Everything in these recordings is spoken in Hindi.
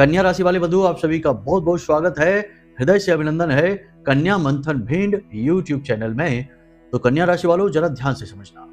कन्या राशि वाले बंधु, आप सभी का बहुत बहुत स्वागत है, हृदय से अभिनंदन है कन्या मंथन भिंड यूट्यूब चैनल में। तो कन्या राशि वालों, जरा ध्यान से समझना,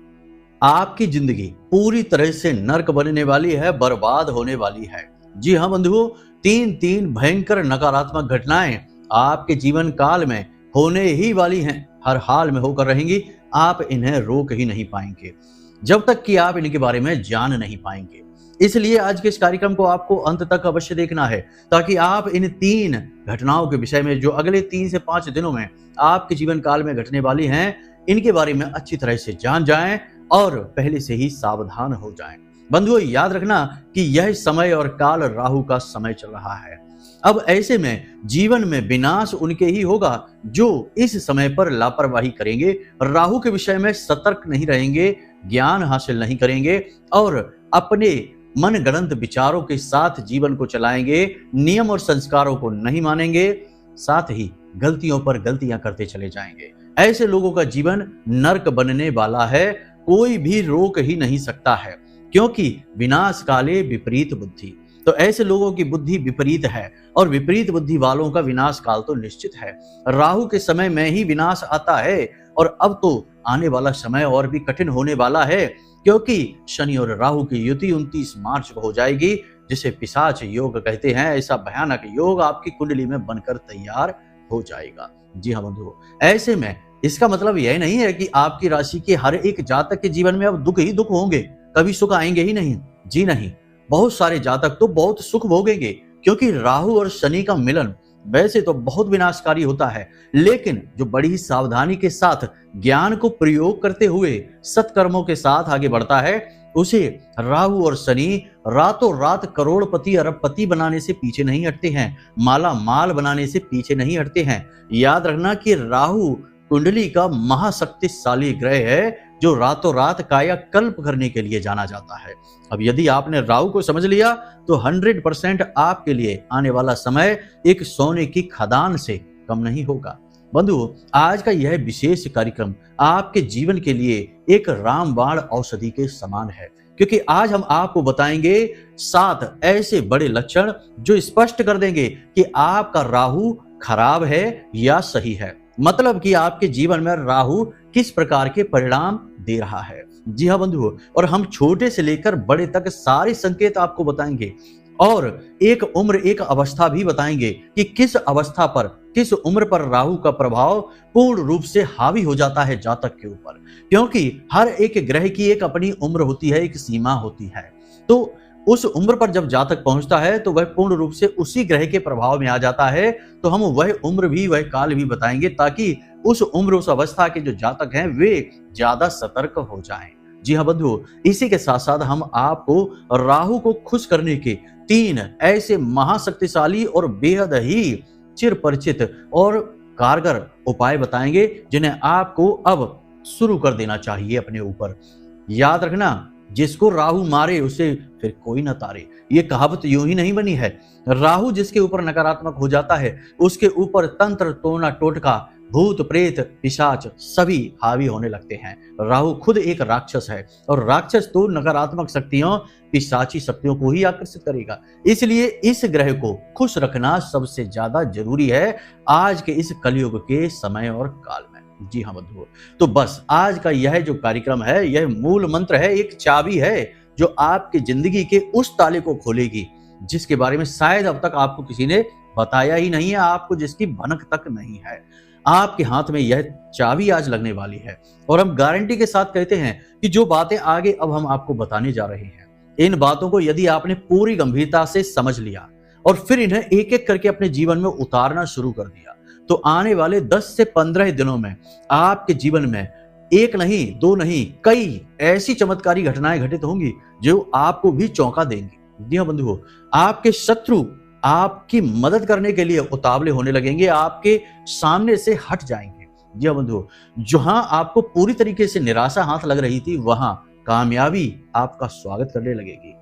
आपकी जिंदगी पूरी तरह से नर्क बनने वाली है, बर्बाद होने वाली है। जी हाँ बंधुओं, तीन भयंकर नकारात्मक घटनाएं आपके जीवन काल में होने ही वाली हैं, हर हाल में होकर रहेंगी। आप इन्हें रोक ही नहीं पाएंगे जब तक कि आप इनके बारे में जान नहीं पाएंगे। इसलिए आज के इस कार्यक्रम को आपको अंत तक अवश्य देखना है, ताकि आप इन 3 घटनाओं के विषय में जो अगले 3 से 5 दिनों में आपके जीवन काल में घटने वाली हैं, इनके बारे में अच्छी तरह से जान जाएं और पहले से ही सावधान हो जाएं। बंधुओं, याद रखना कि यह समय और काल राहु का समय चल रहा है। अब ऐसे में जीवन में विनाश उनके ही होगा जो इस समय पर लापरवाही करेंगे, राहु के विषय में सतर्क नहीं रहेंगे, ज्ञान हासिल नहीं करेंगे और अपने मनगढ़ंत विचारों के साथ जीवन को चलाएंगे, नियम और संस्कारों को नहीं मानेंगे, साथ ही गलतियों पर गलतियां करते चले जाएंगे। ऐसे लोगों का जीवन नर्क बनने वाला है, कोई भी रोक ही नहीं सकता है, क्योंकि विनाश काले विपरीत बुद्धि। तो ऐसे लोगों की बुद्धि विपरीत है और विपरीत बुद्धि वालों का विनाश काल तो निश्चित है। राहु के समय में ही विनाश आता है और अब तो आने वाला समय और भी कठिन होने वाला है, क्योंकि शनि और राहु की युति 29 मार्च को हो जाएगी, जिसे पिशाच योग कहते हैं। ऐसा भयानक योग आपकी कुंडली में बनकर तैयार हो जाएगा। जी हाँ बंधुओं, ऐसे में इसका मतलब यह नहीं है कि आपकी राशि के हर एक जातक के जीवन में अब दुख ही दुख होंगे, कभी सुख आएंगे ही नहीं। जी नहीं, बहुत सारे जातक तो बहुत सुख भोगेंगे, क्योंकि राहु और शनि का मिलन वैसे तो बहुत विनाशकारी होता है, लेकिन जो बड़ी ही सावधानी के साथ ज्ञान को प्रयोग करते हुए सत्कर्मों के साथ आगे बढ़ता है, उसे राहु और शनि रातों रात करोड़पति अरबपति बनाने से पीछे नहीं हटते हैं, माला माल बनाने से पीछे नहीं हटते हैं। याद रखना कि राहु कुंडली का महाशक्तिशाली ग्रह है, जो रातों रात कायाकल्प करने के लिए जाना जाता है। अब यदि आपने राहु को समझ लिया तो 100% आपके लिए आने वाला समय एक सोने की खदान से कम नहीं होगा। बंधुओं, आज का यह विशेष कार्यक्रम आपके जीवन के लिए एक रामबाण औषधि के समान है, क्योंकि आज हम आपको बताएंगे 7 ऐसे बड़े लक्षण जो स्पष्ट कर देंगे कि आपका राहु खराब है या सही है, मतलब कि आपके जीवन में राहु किस प्रकार के परिणाम दे रहा है। जी हाँ बंधुओं, और हम छोटे से लेकर बड़े तक सारे संकेत आपको बताएंगे और एक उम्र एक अवस्था भी बताएंगे कि किस अवस्था पर, किस उम्र पर राहु का प्रभाव पूर्ण रूप से हावी हो जाता है जातक के ऊपर, क्योंकि हर एक ग्रह की एक अपनी उम्र होती है, एक सीमा होती है। तो उस उम्र पर जब जातक पहुंचता है तो वह पूर्ण रूप से उसी ग्रह के प्रभाव में आ जाता है। तो हम वह उम्र भी, वह काल भी बताएंगे, ताकि उस उम्र, उस अवस्था के जो जातक हैं वे ज्यादा सतर्क हो जाएं। जी हाँ बंधुओं, इसी के साथ साथ हम आपको राहु को खुश करने के 3 ऐसे महाशक्तिशाली और बेहद ही चिर परिचित और कारगर उपाय बताएंगे, जिन्हें आपको अब शुरू कर देना चाहिए अपने ऊपर। याद रखना, जिसको राहु मारे उसे फिर कोई न तारे, ये कहावत यूं ही नहीं बनी है। राहु जिसके ऊपर नकारात्मक हो जाता है, उसके ऊपर तंत्र, टोना टोटका, भूत प्रेत, पिशाच सभी हावी होने लगते हैं। राहु खुद एक राक्षस है और राक्षस तो नकारात्मक शक्तियों, पिशाची शक्तियों को ही आकर्षित करेगा। इसलिए इस ग्रह को खुश रखना सबसे ज्यादा जरूरी है आज के इस कलयुग के समय और काल में। जी हाँ बंधुओं, तो बस आज का यह जो कार्यक्रम है, यह मूल मंत्र है, एक चाबी है जो आपकी जिंदगी के उस ताले को खोलेगी जिसके बारे में शायद अब तक आपको किसी ने बताया ही नहीं है, आपको जिसकी भनक तक नहीं है। आपके हाथ में यह चाबी आज लगने वाली है और हम गारंटी के साथ कहते हैं कि जो बातें आगे अब हम आपको बताने जा रहे हैं, इन बातों को यदि आपने पूरी गंभीरता से समझ लिया और फिर इन्हें एक एक करके अपने जीवन में उतारना शुरू कर दिया, तो आने वाले 10 से 15 दिनों में आपके जीवन में एक नहीं, 2 नहीं, कई ऐसी चमत्कारी घटनाएं घटित होंगी जो आपको भी चौंका देंगी। जी हाँ बंधुओं, आपके शत्रु आपकी मदद करने के लिए उतावले होने लगेंगे, आपके सामने से हट जाएंगे। जी हाँ बंधुओं, जहां आपको पूरी तरीके से निराशा हाथ लग रही थी, वहां कामयाबी आपका स्वागत करने लगेगी।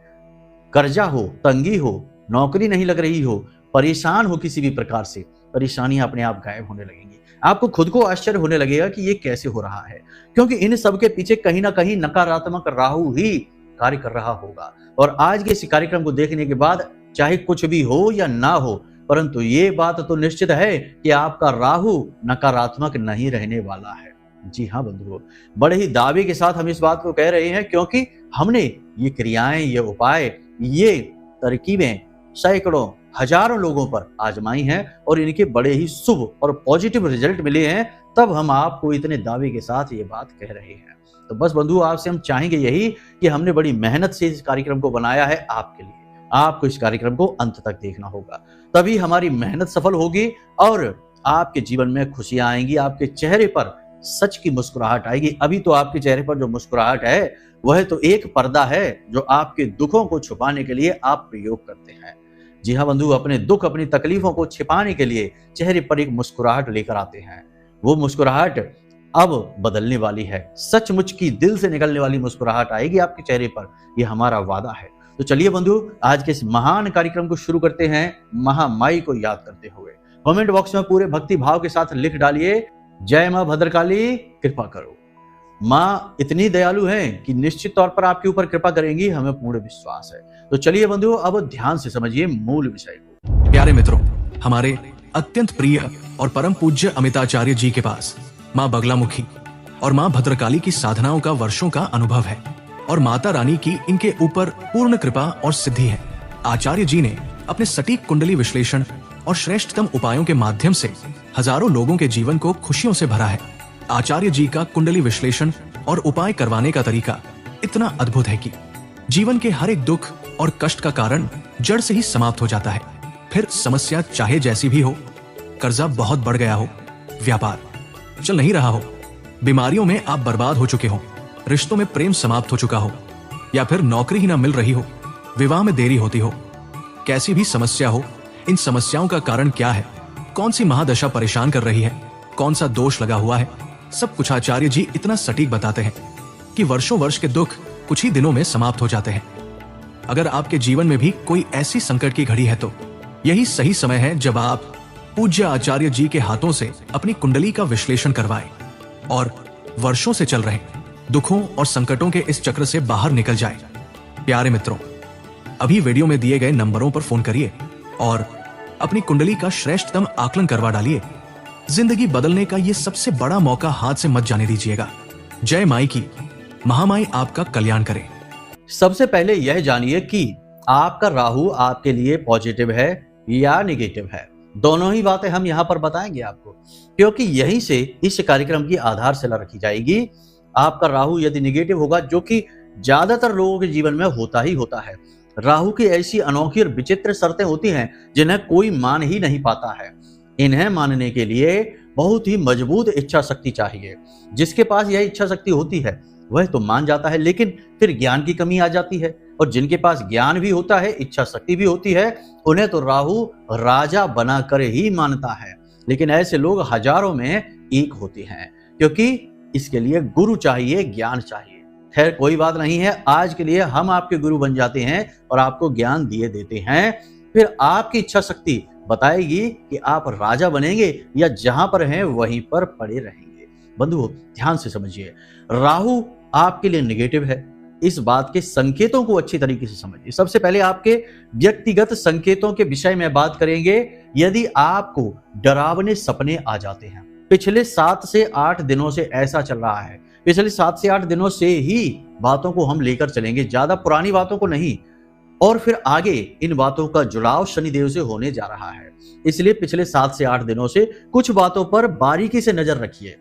कर्जा हो, तंगी हो, नौकरी नहीं लग रही हो, परेशान हो किसी भी प्रकार से, परेशानियां अपने आप गायब होने लगेंगी। आपको खुद को आश्चर्य होने लगेगा कि ये कैसे हो रहा है, क्योंकि इन सब के पीछे कहीं ना कहीं नकारात्मक राहु ही कार्य कर रहा होगा। और आज के इस कार्यक्रम को देखने के बाद चाहे कुछ भी हो या ना हो, परंतु ये बात तो निश्चित है कि आपका राहु नकारात्मक नहीं रहने वाला है। जी हाँ बंधुओं, बड़े ही दावे के साथ हम इस बात को कह रहे हैं, क्योंकि हमने ये क्रियाएं, ये उपाय, ये तरकीबें सैकड़ों हजारों लोगों पर आजमाई हैं और इनके बड़े ही शुभ और पॉजिटिव रिजल्ट मिले हैं। तब हम आपको इतने दावे के साथ ये बात कह रहे हैं। तो बस बंधु, आपसे हम चाहेंगे यही कि हमने बड़ी मेहनत से इस कार्यक्रम को बनाया है आपके लिए। आपको इस कार्यक्रम को अंत तक देखना होगा, तभी हमारी मेहनत सफल होगी और आपके जीवन में खुशियां आएंगी, आपके चेहरे पर सच की मुस्कुराहट आएगी। अभी तो आपके चेहरे पर जो मुस्कुराहट है वह तो एक पर्दा है जो आपके दुखों को छुपाने के लिए आप प्रयोग करते हैं। जी हाँ बंधु, अपने दुख, अपनी तकलीफों को छिपाने के लिए चेहरे पर एक मुस्कुराहट लेकर आते हैं। वो मुस्कुराहट अब बदलने वाली है, सचमुच की दिल से निकलने वाली मुस्कुराहट आएगी आपके चेहरे पर, ये हमारा वादा है। तो चलिए बंधु, आज के इस महान कार्यक्रम को शुरू करते हैं महामाई को याद करते हुए। कमेंट बॉक्स में पूरे भक्ति भाव के साथ लिख डालिए, जय मां भद्रकाली, कृपा करो। मां इतनी दयालु हैं कि निश्चित तौर पर आपके ऊपर कृपा करेंगी, हमें पूर्ण विश्वास है। तो चलिए बंधु, अब ध्यान से समझिए मूल विषय को। प्यारे मित्रों, हमारे अत्यंत प्रिय और परम पूज्य अमिताचार्य जी के पास माँ बगलामुखी और माँ भद्रकाली की साधनाओं का वर्षों का अनुभव है और माता रानी की इनके ऊपर पूर्ण कृपा और सिद्धि है। आचार्य जी ने अपने सटीक कुंडली विश्लेषण और श्रेष्ठतम उपायों के माध्यम से हजारों लोगों के जीवन को खुशियों से भरा है। आचार्य जी का कुंडली विश्लेषण और उपाय करवाने का तरीका इतना अद्भुत है कि जीवन के हर एक दुख और कष्ट का कारण जड़ से ही समाप्त हो जाता है। फिर समस्या चाहे जैसी भी हो, कर्जा बहुत बढ़ गया हो, व्यापार चल नहीं रहा हो, बीमारियों में आप बर्बाद हो चुके हो, रिश्तों में प्रेम समाप्त हो चुका हो, या फिर नौकरी ही ना मिल रही हो, विवाह में देरी होती हो, कैसी भी समस्या हो, इन समस्याओं का कारण क्या है, कौन सी महादशा परेशान कर रही है, कौन सा दोष लगा हुआ है, सब कुछ आचार्य जी इतना सटीक बताते हैं कि वर्षों वर्ष के दुख कुछ ही दिनों में समाप्त हो जाते हैं। अगर आपके जीवन में भी कोई ऐसी संकट की घड़ी है तो यही सही समय है जब आप पूज्य आचार्य जी के हाथों से अपनी कुंडली का विश्लेषण करवाएं और वर्षों से चल रहे दुखों और संकटों के इस चक्र से बाहर निकल जाएं। प्यारे मित्रों, अभी वीडियो में दिए गए नंबरों पर फोन करिए और अपनी कुंडली का श्रेष्ठतम आकलन करवा डालिए। जिंदगी बदलने का ये सबसे बड़ा मौका हाथ से मत जाने दीजिएगा। जय माई की, महामाई आपका कल्याण करे। सबसे पहले यह जानिए कि आपका राहु आपके लिए पॉजिटिव है या नेगेटिव है। दोनों ही बातें हम यहाँ पर बताएंगे आपको, क्योंकि यहीं से इस कार्यक्रम की आधारशिला रखी जाएगी। आपका राहु यदि नेगेटिव होगा, जो कि ज्यादातर लोगों के जीवन में होता ही होता है, राहु की ऐसी अनोखी और विचित्र शर्तें होती हैं जिन्हें कोई मान ही नहीं पाता है। इन्हें मानने के लिए बहुत ही मजबूत इच्छा शक्ति चाहिए। जिसके पास यह इच्छा शक्ति होती है वह तो मान जाता है, लेकिन फिर ज्ञान की कमी आ जाती है। और जिनके पास ज्ञान भी होता है, इच्छा शक्ति भी होती है, उन्हें तो राहु राजा बनाकर ही मानता है। लेकिन ऐसे लोग हजारों में एक होते हैं, क्योंकि इसके लिए गुरु चाहिए, ज्ञान चाहिए। खैर कोई बात नहीं है, आज के लिए हम आपके गुरु बन जाते हैं और आपको ज्ञान दिए देते हैं। फिर आपकी इच्छा शक्ति बताएगी कि आप राजा बनेंगे या जहां पर हैं वहीं पर पड़े रहेंगे। बंधुओं, ध्यान से समझिए, राहु आपके लिए नेगेटिव है। इस बात के संकेतों को अच्छी तरीके से समझिए। सबसे पहले आपके व्यक्तिगत संकेतों के विषय में बात करेंगे। यदि आपको डरावने सपने आ जाते हैं, पिछले 7 से 8 दिनों से ऐसा चल रहा है, पिछले 7 से 8 दिनों से ही बातों को हम लेकर चलेंगे, ज्यादा पुरानी बातों को नहीं। और फिर आगे इन बातों का जुड़ाव शनिदेव से होने जा रहा है, इसलिए पिछले 7 से 8 दिनों से कुछ बातों पर बारीकी से नजर रखिए।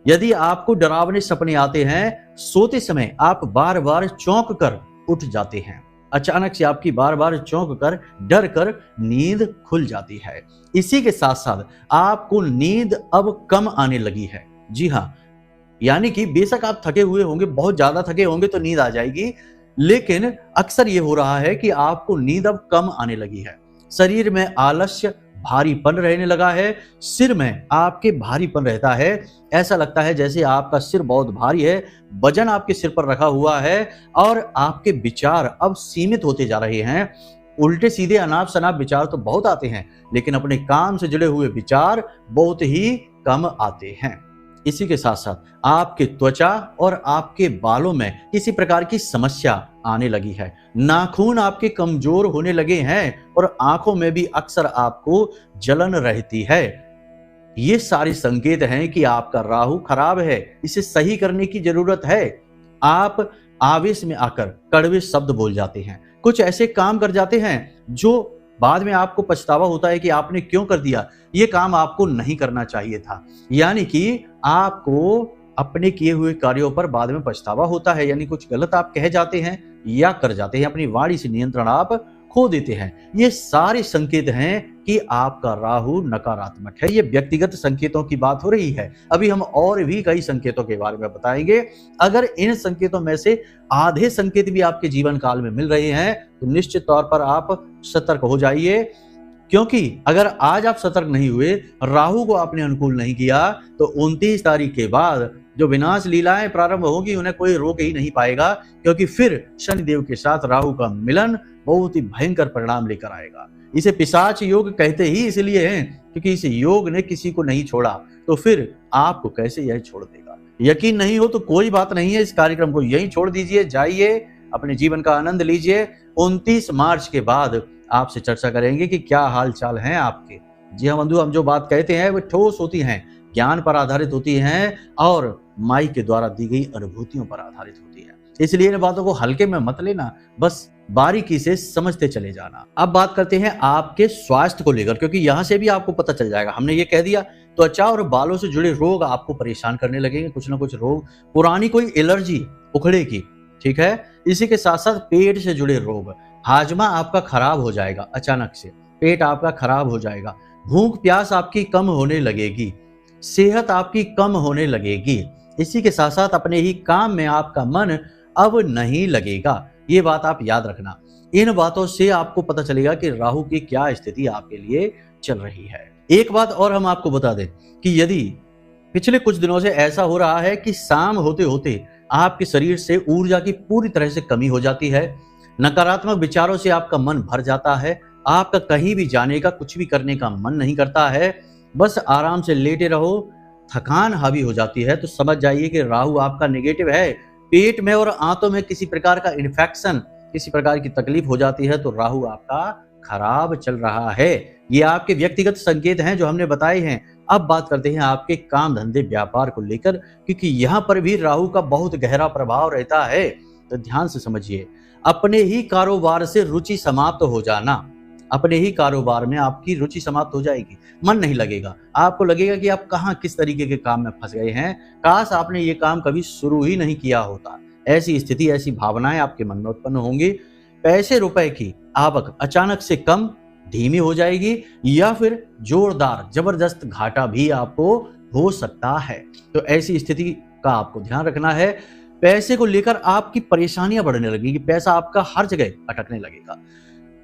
यदि आपको डरावने सपने आते हैं, सोते समय आप बार बार चौंक कर उठ जाते हैं, अचानक से आपकी बार बार चौंक कर डर कर नींद खुल जाती है, इसी के साथ साथ आपको नींद अब कम आने लगी है। जी हाँ, यानी कि बेशक आप थके हुए होंगे, बहुत ज्यादा थके होंगे तो नींद आ जाएगी, लेकिन अक्सर ये हो रहा है कि आपको नींद अब कम आने लगी है। शरीर में आलस्य, भारीपन रहने लगा है, सिर में आपके भारीपन रहता है, ऐसा लगता है जैसे आपका सिर बहुत भारी है, वजन आपके सिर पर रखा हुआ है और आपके विचार अब सीमित होते जा रहे हैं। उल्टे सीधे अनाप शनाप विचार तो बहुत आते हैं, लेकिन अपने काम से जुड़े हुए विचार बहुत ही कम आते हैं। इसी के साथ साथ आपके त्वचा और आपके बालों में किसी प्रकार की समस्या आने लगी है, नाखून आपके कमजोर होने लगे हैं और आंखों में भी अक्सर आपको जलन रहती है। ये सारे संकेत हैं कि आपका राहु खराब है, इसे सही करने की जरूरत है। आप आवेश में आकर कड़वे शब्द बोल जाते हैं, कुछ ऐसे काम कर जाते हैं जो बाद में आपको पछतावा होता है कि आपने क्यों कर दिया, ये काम आपको नहीं करना चाहिए था। यानी कि आपको अपने किए हुए कार्यों पर बाद में पछतावा होता है, यानी कुछ गलत आप कह जाते हैं या कर जाते हैं, अपनी वाणी से नियंत्रण आप खो देते हैं। ये सारे संकेत हैं कि आपका राहु नकारात्मक है। ये व्यक्तिगत संकेतों की बात हो रही है। अभी हम और भी कई संकेतों के बारे में बताएंगे। अगर इन संकेतों में से आधे संकेत भी आपके जीवन काल में मिल रहे हैं तो निश्चित तौर पर आप सतर्क हो जाइए, क्योंकि अगर आज आप सतर्क नहीं हुए, राहु को आपने अनुकूल नहीं किया, तो 29 तारीख के बाद जो विनाश लीलाएं प्रारंभ होगी उन्हें कोई रोक ही नहीं पाएगा, क्योंकि फिर शनिदेव के साथ राहु का मिलन बहुत ही भयंकर परिणाम लेकर आएगा। इसे पिशाच योग कहते ही इसलिए हैं क्योंकि इस योग ने किसी को नहीं छोड़ा, तो फिर आपको कैसे यह छोड़ देगा। यकीन नहीं हो तो कोई बात नहीं है, इस कार्यक्रम को यहीं छोड़ दीजिए, जाइए अपने जीवन का आनंद लीजिए। 29 मार्च के बाद आपसे चर्चा करेंगे कि क्या हाल चाल हैं आपके। जी हाँ बंधु, हम जो बात कहते हैं वो ठोस होती हैं, ज्ञान पर आधारित होती हैं और माई के द्वारा दी गई अनुभूतियों पर आधारित होती है। इसलिए इन बातों को हल्के में मत लेना, बस बारीकी से समझते चले जाना। अब बात करते हैं आपके स्वास्थ्य को लेकर, क्योंकि यहां से भी आपको पता चल जाएगा। हमने ये कह दिया त्वचा और बालों से जुड़े रोग आपको परेशान करने लगेंगे, कुछ ना कुछ रोग, पुरानी कोई एलर्जी उखड़ेगी, ठीक है। इसी के साथ साथ पेट से जुड़े रोग, हाजमा आपका खराब हो जाएगा, अचानक से पेट आपका खराब हो जाएगा, भूख प्यास आपकी कम होने लगेगी, सेहत आपकी कम होने लगेगी। इसी के साथ साथ अपने ही काम में आपका मन अब नहीं लगेगा, ये बात आप याद रखना। इन बातों से आपको पता चलेगा कि राहु की क्या स्थिति आपके लिए चल रही है। एक बात और हम आपको बता दें कि यदि पिछले कुछ दिनों से ऐसा हो रहा है कि शाम होते होते आपके शरीर से ऊर्जा की पूरी तरह से कमी हो जाती है, नकारात्मक विचारों से आपका मन भर जाता है, आपका कहीं भी जाने का, कुछ भी करने का मन नहीं करता है, बस आराम से लेटे रहो, थकान हावी हो जाती है, तो समझ जाइए कि राहु आपका नेगेटिव है। पेट में और आंतों में किसी प्रकार का इन्फेक्शन, किसी प्रकार की तकलीफ हो जाती है, तो राहु आपका खराब चल रहा है। ये आपके व्यक्तिगत संकेत हैं जो हमने बताए हैं। अब बात करते हैं आपके काम धंधे व्यापार को लेकर, क्योंकि यहाँ पर भी राहु का बहुत गहरा प्रभाव रहता है, तो ध्यान से समझिए। अपने ही कारोबार से रुचि समाप्त हो जाना, अपने ही कारोबार में आपकी रुचि समाप्त हो जाएगी, मन नहीं लगेगा, आपको लगेगा कि आप कहाँ किस तरीके के काम में फंस गए हैं, काश आपने ये काम कभी शुरू ही नहीं किया होता। ऐसी स्थिति, ऐसी भावनाएं आपके मन में उत्पन्न होंगी। पैसे रुपए की आवक अचानक से कम, धीमी हो जाएगी, या फिर जोरदार जबरदस्त घाटा भी आपको हो सकता है। तो ऐसी स्थिति का आपको ध्यान रखना है। पैसे को लेकर आपकी परेशानियां बढ़ने लगेंगी, पैसा आपका हर जगह अटकने लगेगा,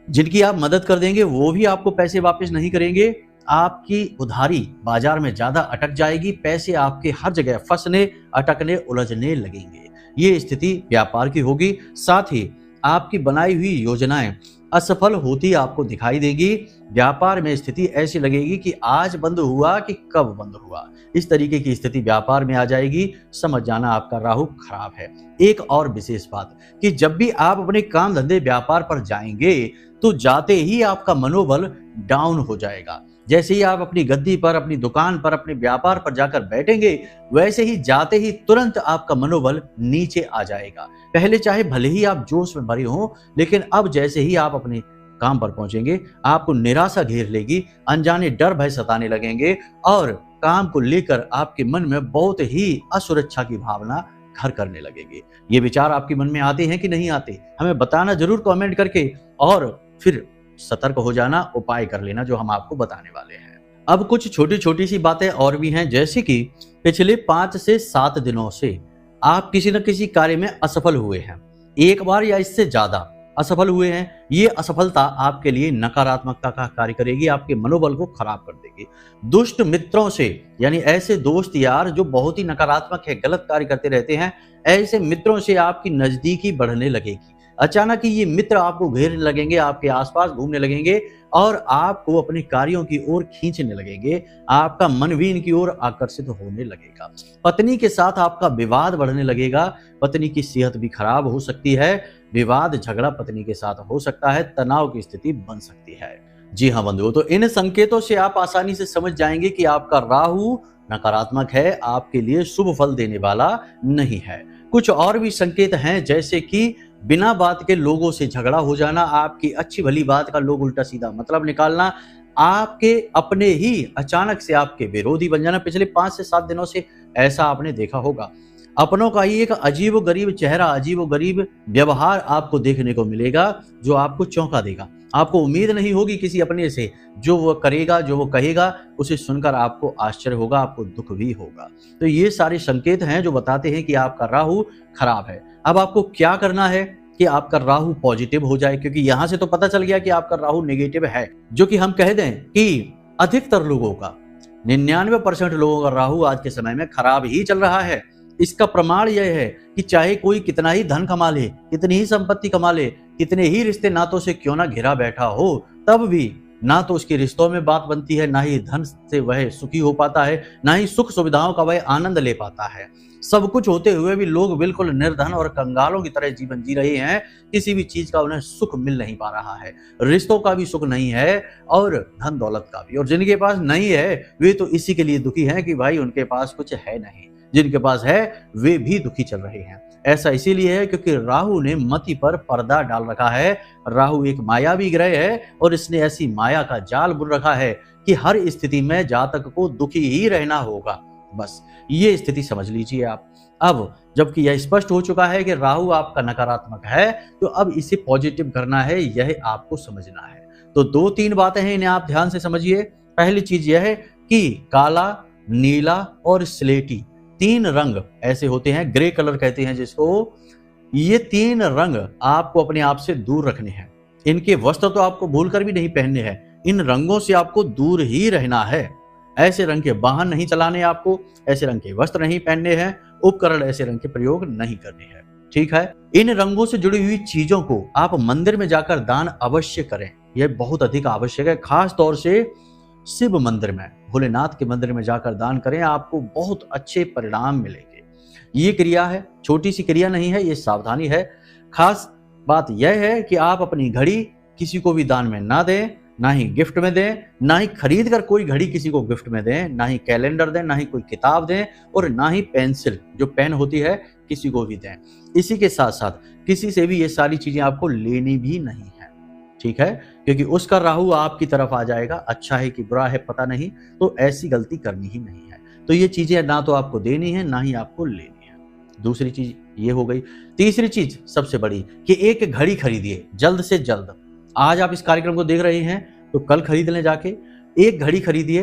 जिनकी आप मदद कर देंगे वो भी आपको पैसे वापस नहीं करेंगे, आपकी उधारी बाजार में ज्यादा अटक जाएगी, पैसे आपके हर जगह फंसने, अटकने, उलझने लगेंगे। ये स्थिति व्यापार की होगी। साथ ही आपकी बनाई हुई योजनाएं असफल होती आपको दिखाई देगी। व्यापार में स्थिति ऐसी लगेगी कि आज बंद हुआ कि कब बंद हुआ, इस तरीके की स्थिति व्यापार में आ जाएगी। समझ जाना आपका राहु खराब है। एक और विशेष बात कि जब भी आप अपने काम धंधे व्यापार पर जाएंगे तो जाते ही आपका मनोबल डाउन हो जाएगा। जैसे ही आप अपनी गद्दी पर, अपनी दुकान पर, अपने व्यापार पर जाकर बैठेंगे, वैसे ही जाते ही तुरंत आपका मनोबल नीचे आ जाएगा। पहले चाहे भले ही आप जोश में भरे हों, लेकिन अब जैसे ही आप अपने काम पर पहुंचेंगे, आपको निराशा घेर लेगी, अनजाने डर भय सताने लगेंगे और काम को लेकर आपके मन में बहुत ही असुरक्षा की भावना घर करने लगेगी। ये विचार आपके मन में आते हैं कि नहीं आते, हमें बताना जरूर कमेंट करके, और फिर सतर्क हो जाना, उपाय कर लेना जो हम आपको बताने वाले हैं। अब कुछ छोटी छोटी सी बातें और भी हैं, जैसे कि पिछले 5 से 7 दिनों से आप किसी न किसी कार्य में असफल हुए हैं, एक बार या इससे ज्यादा असफल हुए हैं। ये असफलता आपके लिए नकारात्मकता का कार्य करेगी, आपके मनोबल को खराब कर देगी। दुष्ट मित्रों से, यानी ऐसे दोस्त यार जो बहुत ही नकारात्मक है, गलत कार्य करते रहते हैं, ऐसे मित्रों से आपकी नजदीकी बढ़ने लगेगी। अचानक ही ये मित्र आपको घेरने लगेंगे, आपके आसपास घूमने लगेंगे और आपको अपने कार्यों की ओर खींचने लगेंगे। आपका मन भी इनकी ओर आकर्षित होने लगेगा। पत्नी के साथ आपका विवाद बढ़ने लगेगा। पत्नी की सेहत भी खराब हो सकती है। विवाद झगड़ा पत्नी के साथ हो सकता है। तनाव की स्थिति बन सकती है। जी हाँ बंधुओं, तो इन संकेतों से आप आसानी से समझ जाएंगे कि आपका राहु नकारात्मक है, आपके लिए शुभ फल देने वाला नहीं है। कुछ और भी संकेत हैं, जैसे कि बिना बात के लोगों से झगड़ा हो जाना, आपकी अच्छी भली बात का लोग उल्टा सीधा मतलब निकालना, आपके अपने ही अचानक से आपके विरोधी बन जाना। पिछले 5 से 7 दिनों से ऐसा आपने देखा होगा। अपनों का ही एक अजीबोगरीब चेहरा, अजीबोगरीब व्यवहार आपको देखने को मिलेगा, जो आपको चौंका देगा। आपको उम्मीद नहीं होगी किसी अपने से, जो वो करेगा, जो वो कहेगा, उसे सुनकर आपको आश्चर्य होगा, आपको दुख भी होगा। तो ये सारे संकेत हैं जो बताते हैं कि आपका राहु खराब है। अब आपको क्या करना है कि आपका राहु पॉजिटिव हो जाए, क्योंकि यहां से तो पता चल गया कि आपका राहु नेगेटिव है, जो कि हम कह दें कि अधिकतर लोगों का 99% लोगों का राहु आज के समय में खराब ही चल रहा है। इसका प्रमाण यह है कि चाहे कोई कितना ही धन कमा ले, कितनी ही संपत्ति कमा ले, कितने ही रिश्ते नातों से क्यों ना घिरा बैठा हो, तब भी ना तो उसके रिश्तों में बात बनती है, ना ही धन से वह सुखी हो पाता है, ना ही सुख सुविधाओं का वह आनंद ले पाता है। सब कुछ होते हुए भी लोग बिल्कुल निर्धन और कंगालों की तरह जीवन जी रहे हैं। किसी भी चीज का उन्हें सुख मिल नहीं पा रहा है, रिश्तों का भी सुख नहीं है और धन दौलत का भी। और जिनके पास नहीं है वे तो इसी के लिए दुखी हैं कि भाई उनके पास कुछ है नहीं। जिनके पास है वे भी दुखी चल रहे हैं। ऐसा इसीलिए है क्योंकि राहु ने मति पर पर्दा डाल रखा है। राहु एक मायावी ग्रह है और इसने ऐसी माया का जाल बुन रखा है कि हर स्थिति में जातक को दुखी ही रहना होगा। बस ये स्थिति समझ लीजिए आप। अब जबकि यह स्पष्ट हो चुका है कि राहु आपका नकारात्मक है, तो अब इसे पॉजिटिव करना है, यह आपको समझना है। तो 2-3 बातें हैं, इन्हें आप ध्यान से समझिए। पहली चीज यह है कि काला, नीला और स्लेटी 3 रंग ऐसे होते हैं, ग्रे कलर कहते हैं जिसको। ये 3 रंग आपको अपने आप से दूर रखने हैं। इनके वस्त्र तो आपको भूलकर भी नहीं पहनने हैं। इन रंगों से आपको दूर ही रहना है। ऐसे रंग के वाहन नहीं चलाने आपको, ऐसे रंग के वस्त्र नहीं पहनने हैं, उपकरण ऐसे रंग के प्रयोग नहीं करने हैं। ठीक है। इन रंगों से जुड़ी हुई चीजों को आप मंदिर में जाकर दान अवश्य करें। यह बहुत अधिक आवश्यक है। खास तौर से शिव मंदिर में, भोलेनाथ के मंदिर में जाकर दान करें, आपको बहुत अच्छे परिणाम मिलेंगे। ये क्रिया है, छोटी सी क्रिया नहीं है, ये सावधानी है। खास बात यह है कि आप अपनी घड़ी किसी को भी दान में ना दें, ना ही गिफ्ट में दें, ना ही खरीद कर कोई घड़ी किसी को गिफ्ट में दें, ना ही कैलेंडर दें, ना ही कोई किताब दें और ना ही पेंसिल, जो पेन होती है, किसी को भी दें। इसी के साथ साथ किसी से भी ये सारी चीजें आपको लेनी भी नहीं है। ठीक है, क्योंकि उसका राहु आपकी तरफ आ जाएगा। अच्छा है कि बुरा है पता नहीं, तो ऐसी गलती करनी ही नहीं है। तो ये चीजें ना तो आपको देनी है, ना ही आपको लेनी है। दूसरी चीज ये हो गई। तीसरी चीज सबसे बड़ी कि एक घड़ी खरीदिए जल्द से जल्द। आज आप इस कार्यक्रम को देख रहे हैं तो कल खरीद लें जाके। एक घड़ी खरीदिए।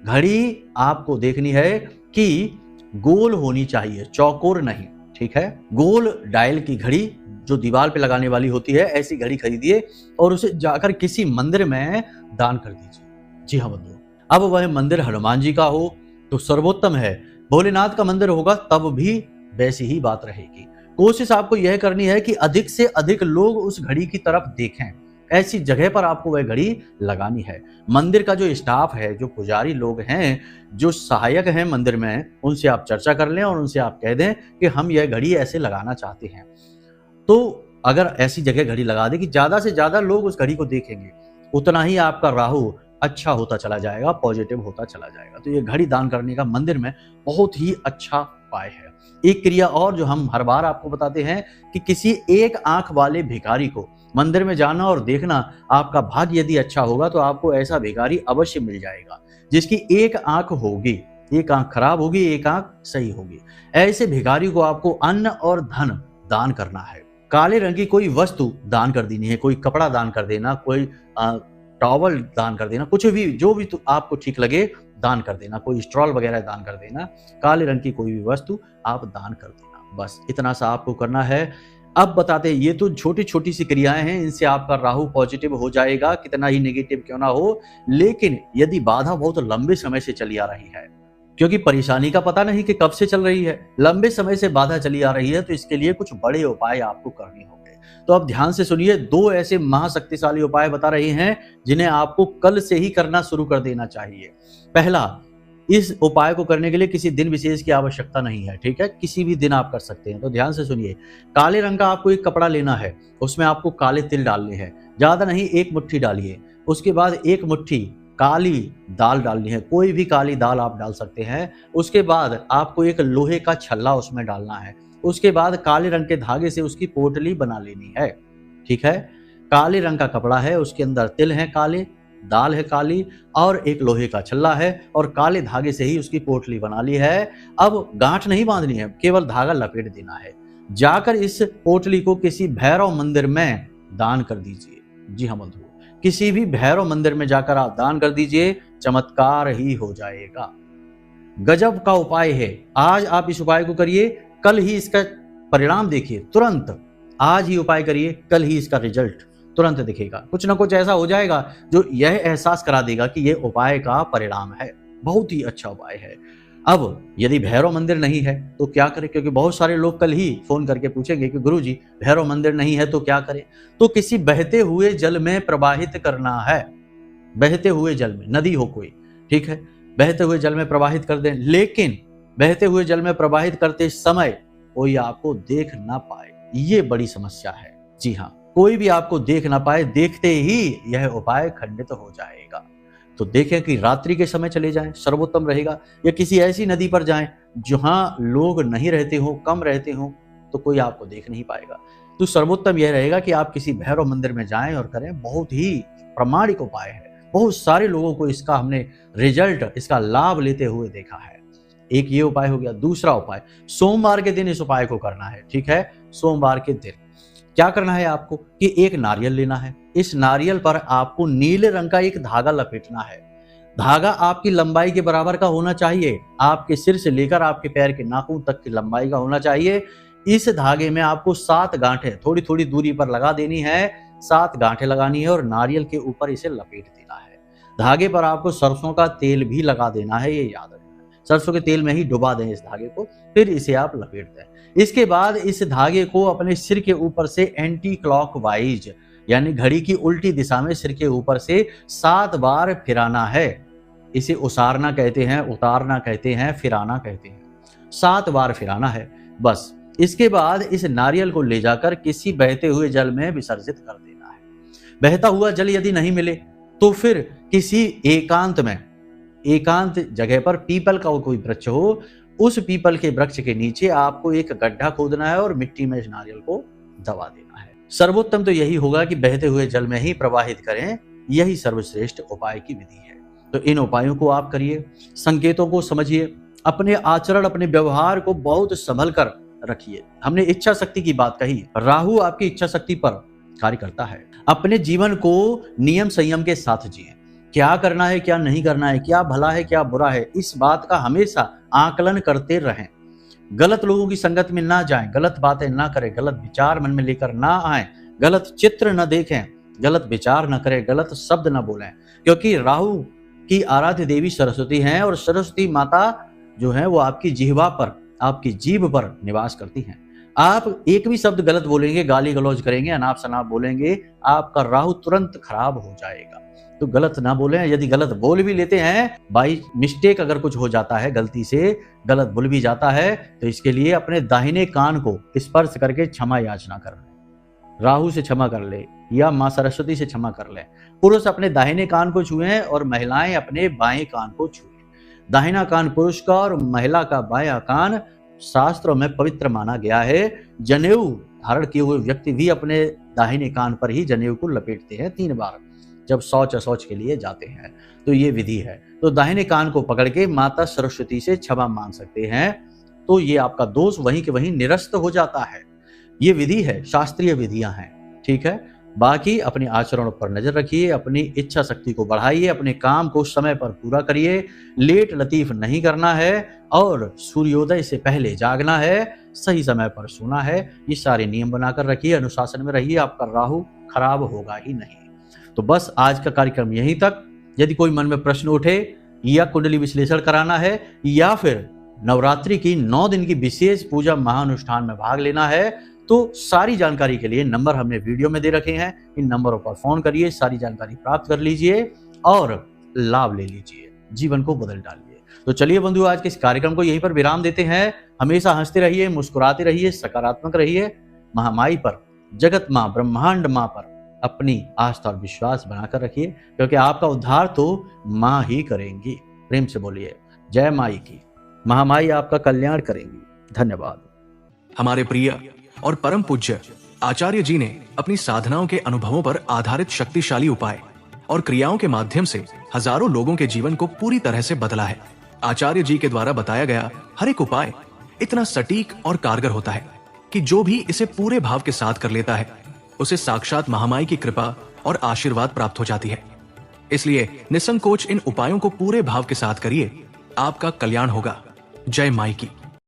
घड़ी आपको देखनी है कि गोल होनी चाहिए, चौकोर नहीं। ठीक है, गोल डायल की घड़ी जो दीवार पे लगाने वाली होती है, ऐसी घड़ी खरीदिए और उसे जाकर किसी मंदिर में दान कर दीजिए। जी हाँ बंधुओं, अब वह मंदिर हनुमान जी का हो तो सर्वोत्तम है, भोलेनाथ का मंदिर होगा तब भी वैसी ही बात रहेगी। कोशिश आपको यह करनी है कि अधिक से अधिक लोग उस घड़ी की तरफ देखें। ऐसी जगह पर आपको वह घड़ी लगानी है। मंदिर का जो स्टाफ है, जो पुजारी लोग हैं, जो सहायक हैं मंदिर में, उनसे आप चर्चा कर लें और उनसे आप कह दें कि हम यह घड़ी ऐसे लगाना चाहते हैं। तो अगर ऐसी जगह घड़ी लगा दें कि ज्यादा से ज्यादा लोग उस घड़ी को देखेंगे, उतना ही आपका राहु अच्छा होता चला जाएगा, पॉजिटिव होता चला जाएगा। तो ये घड़ी दान करने का मंदिर में बहुत ही अच्छा उपाय है। एक क्रिया और जो हम हर बार आपको बताते हैं कि किसी एक आंख वाले भिखारी को मंदिर में जाना और देखना। आपका भाग्य यदि अच्छा होगा तो आपको ऐसा भिखारी अवश्य मिल जाएगा जिसकी एक आंख होगी, एक आंख खराब होगी, एक आंख सही होगी। ऐसे भिखारी को आपको अन्न और धन दान करना है। काले रंग की कोई वस्तु दान कर देनी है, कोई कपड़ा दान कर देना, कोई टॉवल दान कर देना, कुछ भी जो भी तो आपको ठीक लगे दान कर देना, कोई स्ट्रॉल वगैरह दान कर देना, काले रंग की कोई भी वस्तु आप दान कर देना। बस इतना सा आपको करना है। अब बताते हैं, ये तो छोटी छोटी सी क्रियाएं हैं, इनसे आपका राहु पॉजिटिव हो जाएगा, कितना ही नेगेटिव क्यों ना हो। लेकिन यदि बाधा बहुत लंबे समय से चली आ रही है, क्योंकि परेशानी का पता नहीं कि कब से चल रही है, लंबे समय से बाधा चली आ रही है, तो इसके लिए कुछ बड़े उपाय आपको करने होंगे। तो अब ध्यान से सुनिए, 2 ऐसे महाशक्तिशाली उपाय बता रहे हैं जिन्हें आपको कल से ही करना शुरू कर देना चाहिए। पहला, इस उपाय को करने के लिए किसी दिन विशेष की आवश्यकता नहीं है, ठीक है, किसी भी दिन आप कर सकते हैं। तो ध्यान से सुनिए, काले रंग का आपको एक कपड़ा लेना है, उसमें आपको काले तिल डालने हैं, ज्यादा नहीं, 1 मुट्ठी डालिए। उसके बाद 1 मुट्ठी काली दाल डालनी है, कोई भी काली दाल आप डाल सकते हैं। उसके बाद आपको एक लोहे का छल्ला उसमें डालना है। उसके बाद काले रंग के धागे से उसकी पोटली बना लेनी है, ठीक है। काले रंग का कपड़ा है, उसके अंदर तिल है काले, दाल है काली और एक लोहे का छल्ला है और काले धागे से ही उसकी पोटली बना ली है। अब गांठ नहीं बांधनी है, केवल धागा लपेट देना है। जाकर इस पोटली को किसी भैरव मंदिर में दान कर दीजिए। जी हाँ बंधुओं, किसी भी भैरव मंदिर में जाकर आप दान कर दीजिए, चमत्कार ही हो जाएगा। गजब का उपाय है। आज आप इस उपाय को करिए, कल ही इसका परिणाम देखिए, तुरंत। आज ही उपाय करिए, कल ही इसका रिजल्ट तुरंत दिखेगा। कुछ ना कुछ ऐसा हो जाएगा जो यह एहसास करा देगा कि यह उपाय का परिणाम है। बहुत ही अच्छा उपाय है। अब यदि भैरव मंदिर नहीं है तो क्या करें, क्योंकि बहुत सारे लोग कल ही फोन करके पूछेंगे कि गुरुजी भैरव मंदिर नहीं है तो क्या करें। तो किसी बहते हुए जल में प्रवाहित करना है, बहते हुए जल में, नदी हो कोई, ठीक है, बहते हुए जल में प्रवाहित कर दें। लेकिन बहते हुए जल में प्रवाहित करते समय कोई आपको देख ना पाए, ये बड़ी समस्या है। जी हाँ, कोई भी आपको देख ना पाए, देखते ही यह उपाय खंडित हो जाएगा। तो देखें कि रात्रि के समय चले जाएं, सर्वोत्तम रहेगा, या किसी ऐसी नदी पर जाएं जहां लोग नहीं रहते हो, कम रहते हो, तो कोई आपको देख नहीं पाएगा। तो सर्वोत्तम यह रहेगा कि आप किसी भैरव मंदिर में जाएं और करें। बहुत ही प्रामाणिक उपाय है, बहुत सारे लोगों को इसका हमने रिजल्ट, इसका लाभ लेते हुए देखा है। एक ये उपाय हो गया। दूसरा उपाय, सोमवार के दिन इस उपाय को करना है, ठीक है। सोमवार के दिन क्या करना है आपको कि एक नारियल लेना है। इस नारियल पर आपको नीले रंग का एक धागा लपेटना है। धागा आपकी लंबाई के बराबर का होना चाहिए, आपके सिर से लेकर आपके पैर के नाखून तक की लंबाई का होना चाहिए। इस धागे में आपको 7 गांठें थोड़ी थोड़ी दूरी पर लगा देनी है, 7 गांठें लगानी है और नारियल के ऊपर इसे लपेट देना है। धागे पर आपको सरसों का तेल भी लगा देना है, ये याद रखना। सरसों के तेल में ही डुबा दें इस धागे को, फिर इसे आप लपेट दें। इसके बाद इस धागे को अपने सिर के ऊपर से एंटी क्लॉकवाइज, यानी घड़ी की उल्टी दिशा में सिर के ऊपर से 7 बार फिराना है। इसे उसारना कहते हैं, उतारना कहते हैं, फिराना कहते हैं। 7 बार फिराना है बस। इसके बाद इस नारियल को ले जाकर किसी बहते हुए जल में विसर्जित कर देना है। बहता हुआ जल यदि नहीं मिले तो फिर किसी एकांत जगह पर पीपल का कोई वृक्ष हो, उस पीपल के वृक्ष के नीचे आपको एक गड्ढा खोदना है और मिट्टी में इस नारियल को दबा देना है। सर्वोत्तम तो यही होगा कि बहते हुए जल में ही प्रवाहित करें, यही सर्वश्रेष्ठ उपाय की विधि है। तो इन उपायों को आप करिए, संकेतों को समझिए, अपने आचरण, अपने व्यवहार को बहुत संभल कर रखिए। हमने इच्छा शक्ति की बात कही, राहु आपकी इच्छा शक्ति पर कार्य करता है। अपने जीवन को नियम संयम के साथ जिए। क्या करना है, क्या नहीं करना है, क्या भला है, क्या बुरा है, इस बात का हमेशा आकलन करते रहें। गलत लोगों की संगत में ना जाएं, गलत बातें ना करें, गलत विचार मन में लेकर ना आएं, गलत चित्र न देखें, गलत विचार न करें, गलत शब्द न बोलें, क्योंकि राहु की आराध्य देवी सरस्वती हैं और सरस्वती माता जो है वो आपकी जिह्वा पर, आपकी जीभ पर निवास करती हैं। आप एक भी शब्द गलत बोलेंगे, गाली गलौज करेंगे, अनाप शनाप बोलेंगे, आपका राहु तुरंत खराब हो जाएगा। तो गलत ना बोलें। यदि गलत बोल भी लेते हैं, बाई मिस्टेक अगर कुछ हो जाता है, गलती से गलत बोल भी जाता है, तो इसके लिए अपने दाहिने कान को स्पर्श करके क्षमा याचना कर ले, राहु से क्षमा कर ले या मां सरस्वती से क्षमा कर ले। पुरुष अपने दाहिने कान को छुएं और महिलाएं अपने बाएं कान को छुएं। दाहिना कान पुरुष का और महिला का बायां कान शास्त्रों में पवित्र माना गया है। जनेऊ धारण किए हुए व्यक्ति भी अपने दाहिने कान पर ही जनेऊ को लपेटते हैं 3 बार जब शौच के लिए जाते हैं। तो ये विधि है। तो दाहिने कान को पकड़ के माता सरस्वती से क्षमा मांग सकते हैं, तो ये आपका दोष वहीं के वहीं निरस्त हो जाता है। ये विधि है, शास्त्रीय विधियां हैं, ठीक है। बाकी अपने आचरणों पर नजर रखिए, अपनी इच्छा शक्ति को बढ़ाइए, अपने काम को समय पर पूरा करिए, लेट लतीफ नहीं करना है और सूर्योदय से पहले जागना है, सही समय पर सोना है। ये सारे नियम बनाकर रखिए, अनुशासन में रहिए, आपका राहु खराब होगा ही नहीं। तो बस आज का कार्यक्रम यहीं तक। यदि कोई मन में प्रश्न उठे या कुंडली विश्लेषण कराना है या फिर नवरात्रि की 9 दिन की विशेष पूजा महाअनुष्ठान में भाग लेना है, तो सारी जानकारी के लिए नंबर हमने वीडियो में दे रखे हैं, इन नंबरों पर फोन करिए, सारी जानकारी प्राप्त कर लीजिए और लाभ ले लीजिए, जीवन को बदल डालिए। तो चलिए बंधु, आज के इस कार्यक्रम को यहीं पर विराम देते हैं। हमेशा हंसते रहिए, मुस्कुराते रहिए, सकारात्मक रहिए। महामाई पर, जगत माँ, ब्रह्मांड माँ पर अपनी आस्था और विश्वास बनाकर रखिए, क्योंकि आपका उद्धार तो माँ ही करेंगी। प्रेम से बोलिए जय माई की। महामाई आपका कल्याण करेंगी। धन्यवाद। हमारे प्रिय और परम पूज्य आचार्य जी ने अपनी साधनाओं के अनुभवों पर आधारित शक्तिशाली उपाय और क्रियाओं के माध्यम से हजारों लोगों के जीवन को पूरी तरह से बदला है। आचार्य जी के द्वारा बताया गया हर एक उपाय इतना सटीक और कारगर होता है कि जो भी इसे पूरे भाव के साथ कर लेता है उसे साक्षात महामाई की कृपा और आशीर्वाद प्राप्त हो जाती है। इसलिए निसंकोच इन उपायों को पूरे भाव के साथ करिए, आपका कल्याण होगा। जय माई की।